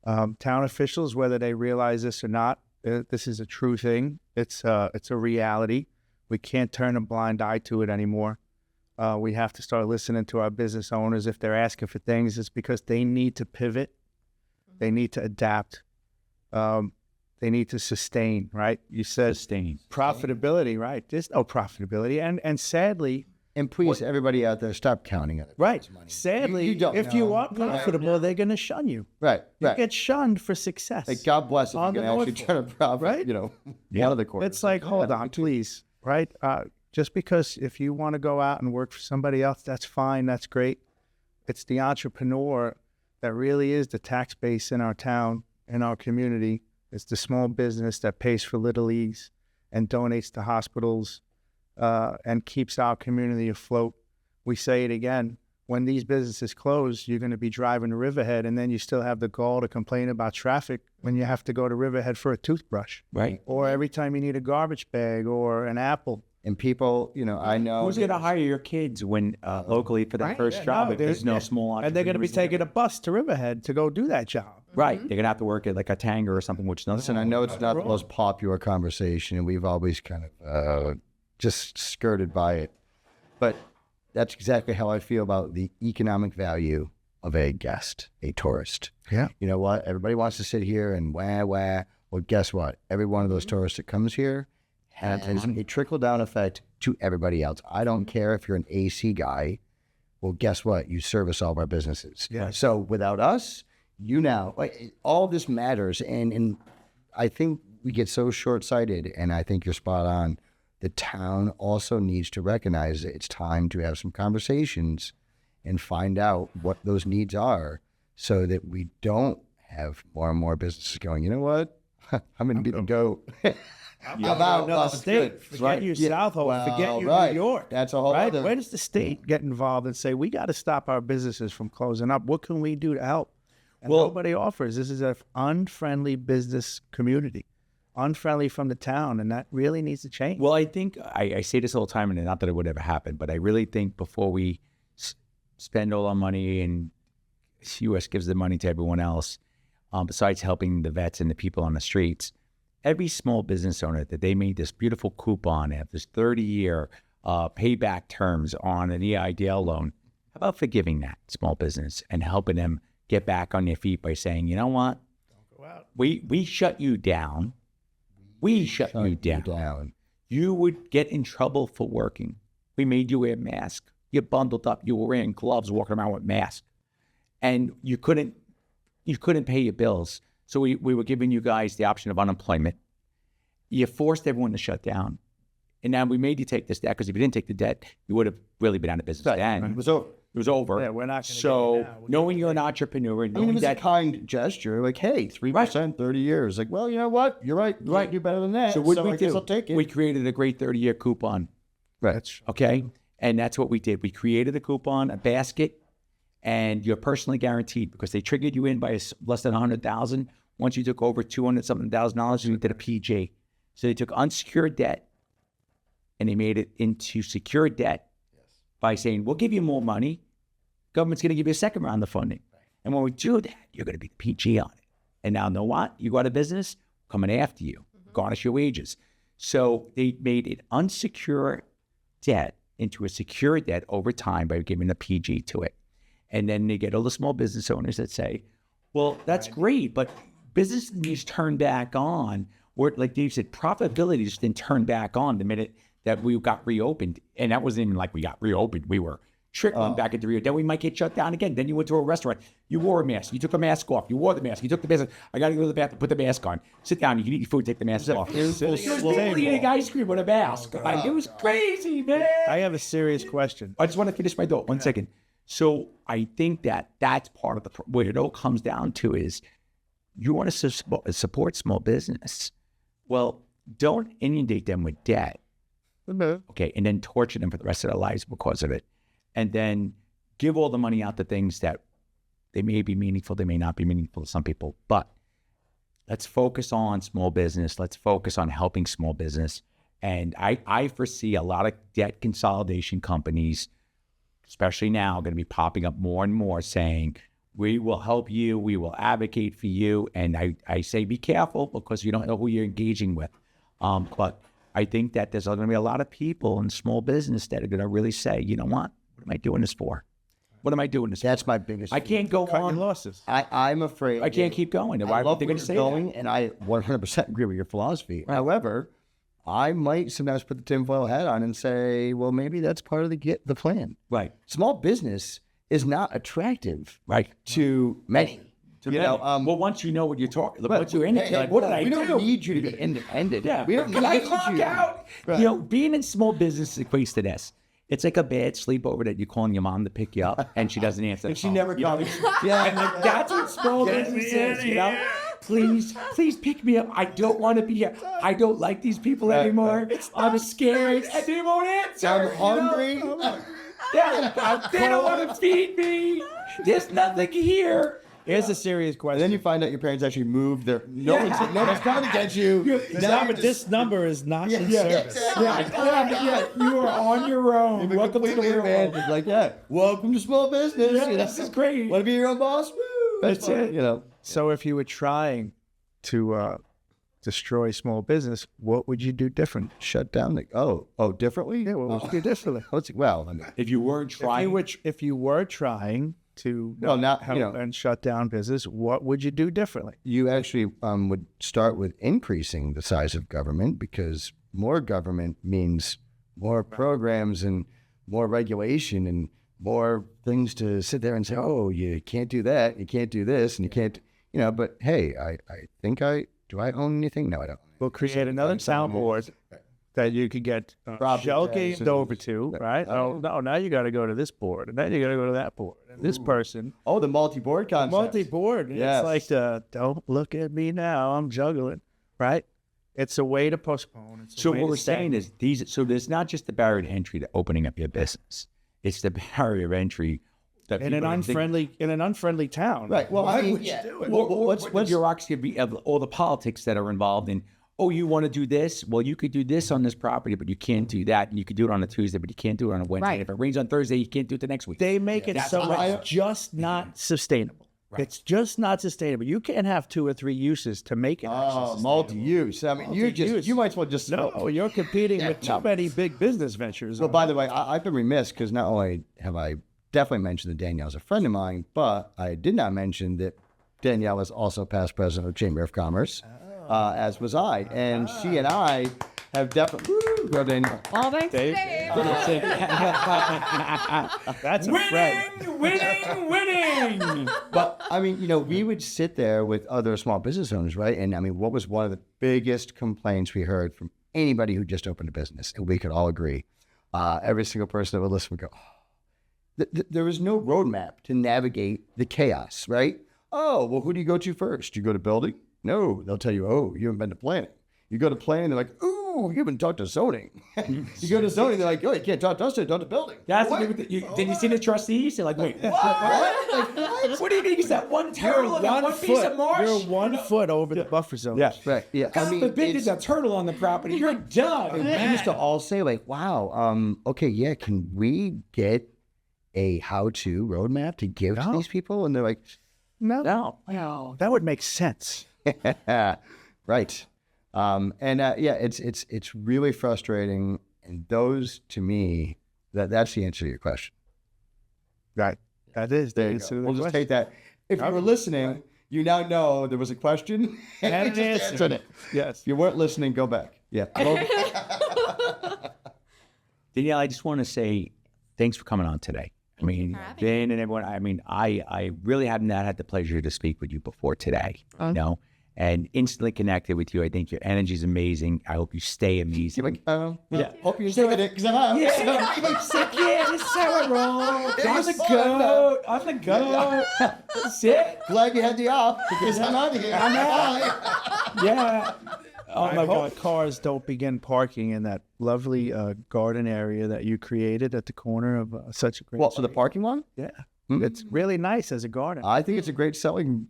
Town officials, whether they realize this or not, this is a true thing. It's a reality. We can't turn a blind eye to it anymore. We have to start listening to our business owners. If they're asking for things, it's because they need to pivot. They need to adapt. They need to sustain, right? You said Sustain. profitability, right? There's no profitability. And sadly, and please, everybody out there, stop counting it. right, sadly, You don't if you know. are profitable, they're going to shun you. Right, You right. get shunned for success. Like, God bless if you On can the actually North turn a profit, right? you know, one of the quarters. It's like, hold on, please. right? Just because if you want to go out and work for somebody else, that's fine, that's great. It's the entrepreneur that really is the tax base in our town, in our community. It's the small business that pays for Little Leagues and donates to hospitals and keeps our community afloat. We say it again, when these businesses close, you're going to be driving to Riverhead, and then you still have the gall to complain about traffic when you have to go to Riverhead for a toothbrush. Right. Or every time you need a garbage bag or an apple. And people, I know. Who's going to hire your kids when locally for their first job if there's no small And they're going to be entrepreneurs? taking a bus to Riverhead to go do that job. Right. They're going to have to work at like a Tanger or something, which Listen, I know it's not the most popular conversation, and we've always kind of just skirted by it. But that's exactly how I feel about the economic value of a guest, a tourist. Yeah. You know what? Everybody wants to sit here and wah. Well, guess what? Every one of those tourists that comes here has a trickle-down effect to everybody else. I don't care if you're an AC guy. Well, guess what? You service all of our businesses. Yeah. So without us, all this matters. And I think we get so short-sighted, and I think you're spot on. The town also needs to recognize that it's time to have some conversations and find out what those needs are so that we don't have more and more businesses going, you know what? I'm going to be the goat. I'm out another state. Forget you, South Hole. Forget you, New York. That's a whole other. Where does the state get involved and say, we got to stop our businesses from closing up? What can we do to help? And nobody offers. This is an unfriendly business community, unfriendly from the town, and that really needs to change. Well, I think I say this all the time, and not that it would ever happen, but I really think before we spend all our money and the U.S. gives the money to everyone else, besides helping the vets and the people on the streets, every small business owner that they made this beautiful coupon, they have this 30-year payback terms on an EIDL loan. How about forgiving that small business and helping them get back on their feet by saying, you know what? Don't go out. We shut you down. We shut you down. You would get in trouble for working. We made you wear a mask. You bundled up. You were wearing gloves, walking around with masks, and you couldn't pay your bills. So we were giving you guys the option of unemployment. You forced everyone to shut down, and now we made you take this debt because if you didn't take the debt, you would have really been out of business. Then It was over. It was over. Yeah, we're not gonna So get it now. knowing you're an entrepreneur, I mean, it knowing was a that. kind gesture. Like, hey, 3%, 30 years. Like, well, you know what? You're right. You Right. do better than that. So what did I we guess do? I'll take it. We created a great 30-year coupon. Right. Okay, and that's what we did. We created a coupon, a basket, and you're personally guaranteed because they triggered you in by less than $100,000. Once you took over $200,000, you did a PG. So they took unsecured debt and they made it into secured debt by saying, we'll give you more money. Government's going to give you a second round of funding. And when we do that, you're going to be the PG on it. And now know what? You go out of business, coming after you, garnish your wages. So they made it unsecured debt into a secured debt over time by giving a PG to it. And then they get all the small business owners that say, well, that's great, but business needs to turn back on. Where, like Dave said, profitability just didn't turn back on the minute that we got reopened. And that wasn't even like we got reopened. We were trickling back into reopened. Then we might get shut down again. Then you went to a restaurant. You wore a mask. You took a mask off. You wore the mask. You took the mask. I got to go to the bathroom. Put the mask on. Sit down. You can eat your food. Take the mask off. It was people eating ice cream with a mask. Like, it was crazy, man. I have a serious question. I just want to finish my thought. 1 second. So I think that that's part of what it all comes down to is you want to support small business. Well, don't inundate them with debt. Okay, and then torture them for the rest of their lives because of it. And then give all the money out to things that they may be meaningful, they may not be meaningful to some people. But let's focus on small business. Let's focus on helping small business. And I foresee a lot of debt consolidation companies, especially now, going to be popping up more and more saying, we will help you, we will advocate for you. And I say be careful because you don't know who you're engaging with. But I think that there's going to be a lot of people in small business that are going to really say, you know what am I doing this for? What am I doing this That's for? my biggest. I can't go Cut your on. losest. I'm afraid. I can't keep going. Why I are love they where going to you're say going, that? and I 100% agree with your philosophy. However, I might sometimes put the tinfoil hat on and say, well, maybe that's part of the plan. Right. Small business is not attractive Right. to many. To You many. know, well, once you know what you're talking, but- once you're in it, hey, you're like, what did I we do? don't need you to be independent. Yeah, We don't can I need clock you. out? Right. You know, being in small business equates to this. It's like a bad sleepover that you're calling your mom to pick you up, and she doesn't answer. And the she phone. never You know? comes. Yeah. And like, that's what small business is, you know? Please pick me up. I don't want to be here. I don't like these people anymore. I'm scared. And they won't answer. I'm you know? hungry. Yeah, they don't want to feed me. There's nothing here. Here's a serious And question. then you find out your parents actually moved their. No one's coming to get you. Now you're just- This number is not in service. Yeah, you are on your own. you've been Welcome to the completely real abandoned. world. Like, yeah, welcome to small business. Yeah, you know? this is great. Want to be your own boss? Woo! That's fun, it. You know. So if you were trying to destroy small business, what would you do different? Shut down. Like, oh, differently. Yeah, what would you do differently? Well, I mean, If you weren't trying, If you were trying to Well, not, help you know- and shut down business, what would you do differently? you actually would start with increasing the size of government, because more government means more programs and more regulation and more things to sit there and say, oh, you can't do that, you can't do this, and you can't, you know. But hey, I think do I own anything? No, I don't. We'll create another soundboard that you could get Property shell taxes. gamed over to, right? Oh, no, now you got to go to this board, and then you got to go to that board, and this person. Oh, the multi-board concept. Multi-board. Yes. It's like don't look at me now, I'm juggling, right? It's a way to postpone. It's a so way what to we're saying is so there's not just the barrier to entry to opening up your business. It's the barrier of entry that in an unfriendly town. Right. Well, I mean, what's the bureaucracy of all the politics that are involved in? Oh, you want to do this? Well, you could do this on this property, but you can't do that. And you could do it on a Tuesday, but you can't do it on a Wednesday. Right. If it rains on Thursday, you can't do it the next week. They make it so it's just not sustainable. Right. It's just not sustainable. You can't have 2 or 3 uses to make it. Oh, multi-use. I mean, you might as well just No, you're competing with too many big business ventures. Well, by the way, I've been remiss because not only have I definitely mentioned that Danielle's a friend of mine, but I did not mention that Danielle is also past president of Chamber of Commerce, as was I. And she and I have definitely. Well, Danielle. All thanks, Dave. Dave. That's a friend. Winning. But I mean, we would sit there with other small business owners, right? And I mean, what was one of the biggest complaints we heard from anybody who just opened a business? And we could all agree. Every single person that would listen would go, there is no roadmap to navigate the chaos, right? Oh, well, who do you go to first? You go to building? No, they'll tell you, oh, you haven't been to planning. You go to planning, they're like, ooh, you haven't talked to zoning. You go to zoning, they're like, oh, you can't talk to us, talk to building. That's What? did you see the trustees? They're like, wait, what? What do you mean? Is that one turtle on that one piece of marsh? You're 1 foot over the buffer zone. Yeah. Right, yeah. God forbid there's a turtle on the property. You're done. We used to all say like, wow, okay, yeah, can we get a how-to roadmap to give to these people? And they're like, No, that would make sense. right. Yeah, it's really frustrating. And those, to me, that's the answer to your question. Right. That is the There you answer go. to the We'll just question. take that. If you were listening, you now know there was a question And you an just answer. answered it. Yes. If you weren't listening, go back. Yeah. Danielle, I just want to say thanks for coming on today. I mean, Ben and everyone, I mean, I really have not had the pleasure to speak with you before today, and instantly connected with you. I think your energy is amazing. I hope you stay amazing. You're like, hope you enjoyed it, because I'm Yeah, this is how I roll. I'm the goat. I'm the goat. That's it. glad you had the op, because I'm out of here. I'm out. Yeah. Oh I my hope God. cars don't begin parking in that lovely garden area that you created at the corner of such a great. Well, so the parking lot? yeah, Hmm? it's really nice as a garden. I think it's a great selling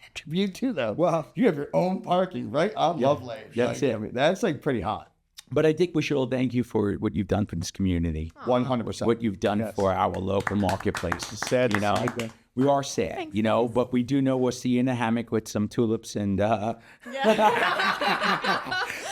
attribute too, though. Well, you have your own parking, right? I love lanes. That's Like, it. I mean, that's like pretty hot. But I think we should all thank you for what you've done for this community, 100%. what you've done Yes. for our local marketplaces. Sad you to know, see that. we are sad, you know, but we do know we'll see you in a hammock with some tulips and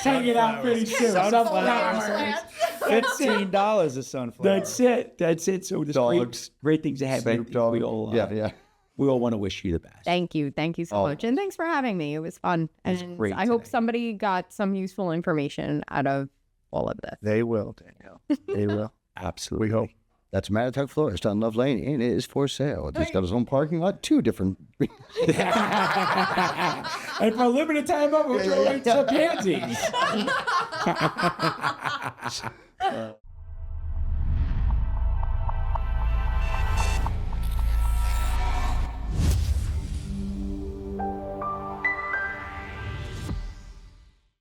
hanging out pretty soon. Sunflowers. $15 a sunflower. That's it. That's it. So there's Dogs. great things ahead. But Snoop Dogg. we all, yeah. Oh. want to wish you the best. Thank you so much. And thanks for having me. It was fun. was And great I hope today. somebody got some useful information out of all of this. They will, Danielle. They will. Absolutely. We hope. That's Mattituck Florist on Love Lane, and it is for sale. He's got his own parking lot, 2 different. And for a limited time, we'll throw in some pansies.